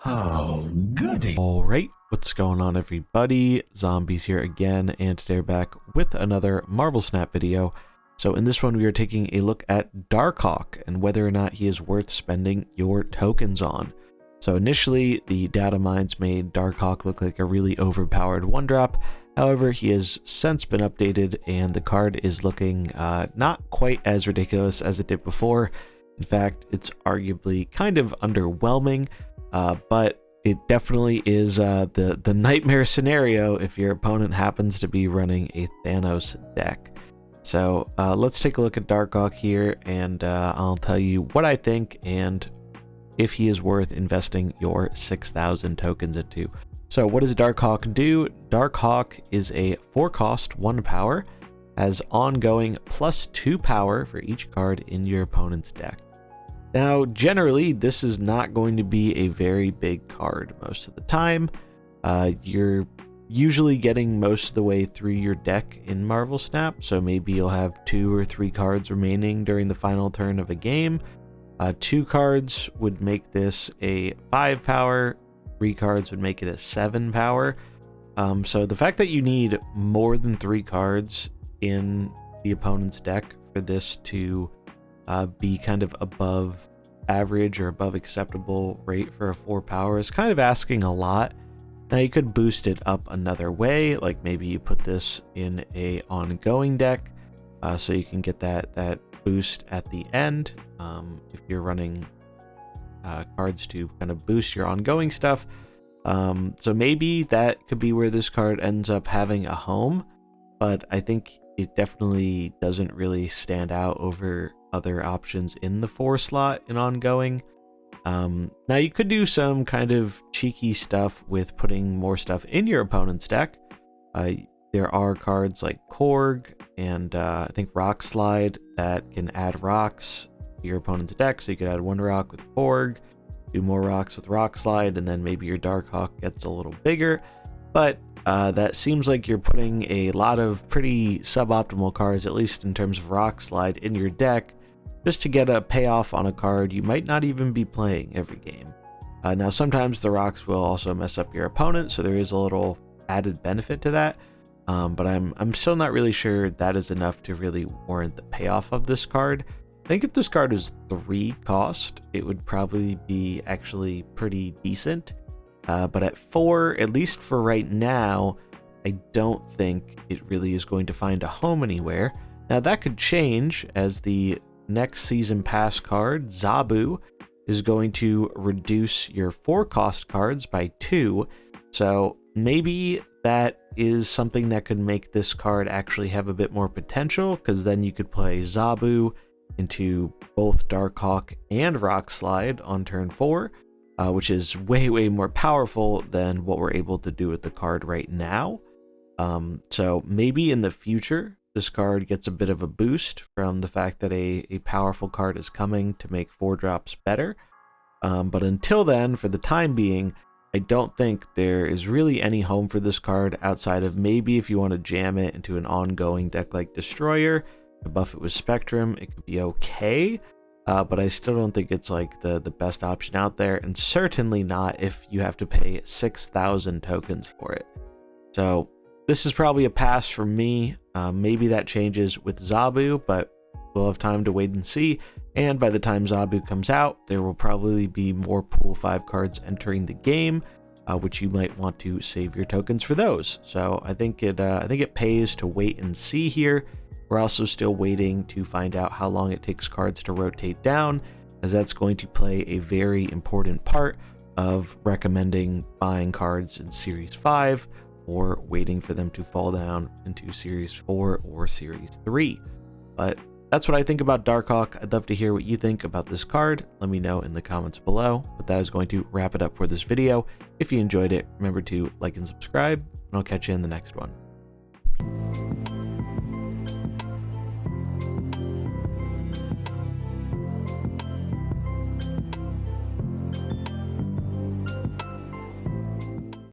Oh, goody. Alright, what's going on everybody? Zombies here again, and today we're back with another Marvel Snap video. So in this one we are taking a look at Darkhawk and whether or not he is worth spending your tokens on. So initially the data mines made Darkhawk look like a really overpowered 1-drop. However, he has since been updated and the card is looking not quite as ridiculous as it did before. In fact, it's arguably kind of underwhelming. But it definitely is the nightmare scenario if your opponent happens to be running a Thanos deck. So let's take a look at Darkhawk here, and I'll tell you what I think and if he is worth investing your 6,000 tokens into. So what does Darkhawk do? Darkhawk is a 4-cost 1 power, has ongoing +2 power for each card in your opponent's deck. Now, generally, this is not going to be a very big card most of the time. You're usually getting most of the way through your deck in Marvel Snap, so maybe you'll have 2 or 3 cards remaining during the final turn of a game. 2 cards would make this a 5 power, 3 cards would make it a 7 power. So the fact that you need more than 3 cards in the opponent's deck for this to be kind of above average or above acceptable rate for a 4 power is kind of asking a lot. Now you could boost it up another way, like maybe you put this in a ongoing deck, so you can get that boost at the end. If you're running cards to kind of boost your ongoing stuff, so maybe that could be where this card ends up having a home, but I think it definitely doesn't really stand out over other options in the 4 slot in ongoing. Now you could do some kind of cheeky stuff with putting more stuff in your opponent's deck. There are cards like Korg and I think Rock Slide that can add rocks to your opponent's deck. So you could add 1 rock with Korg, do more rocks with Rock Slide, and then maybe your Darkhawk gets a little bigger. But that seems like you're putting a lot of pretty suboptimal cards, at least in terms of Rock Slide, in your deck, just to get a payoff on a card you might not even be playing every game. Now, sometimes the rocks will also mess up your opponent, so there is a little added benefit to that. But I'm still not really sure that is enough to really warrant the payoff of this card. I think if this card is 3 cost, it would probably be actually pretty decent. But at 4, at least for right now, I don't think it really is going to find a home anywhere. Now that could change as the next season pass card, Zabu, is going to reduce your 4-cost cards by 2. So maybe that is something that could make this card actually have a bit more potential, because then you could play Zabu into both Darkhawk and Rock Slide on turn 4. Which is way more powerful than what we're able to do with the card right now. So maybe in the future, this card gets a bit of a boost from the fact that a powerful card is coming to make 4-drops better. But until then, for the time being, I don't think there is really any home for this card outside of maybe if you want to jam it into an ongoing deck like Destroyer, to buff it with Spectrum, it could be okay. But I still don't think it's like the best option out there, and certainly not if you have to pay 6,000 tokens for it. So this is probably a pass for me. Maybe that changes with Zabu, but we'll have time to wait and see. And by the time Zabu comes out, there will probably be more Pool 5 cards entering the game, which you might want to save your tokens for those. So I think it pays to wait and see here. We're also still waiting to find out how long it takes cards to rotate down, as that's going to play a very important part of recommending buying cards in Series 5 or waiting for them to fall down into Series 4 or Series 3. But that's what I think about Darkhawk. I'd love to hear what you think about this card. Let me know in the comments below. But that is going to wrap it up for this video. If you enjoyed it, remember to like and subscribe, and I'll catch you in the next one.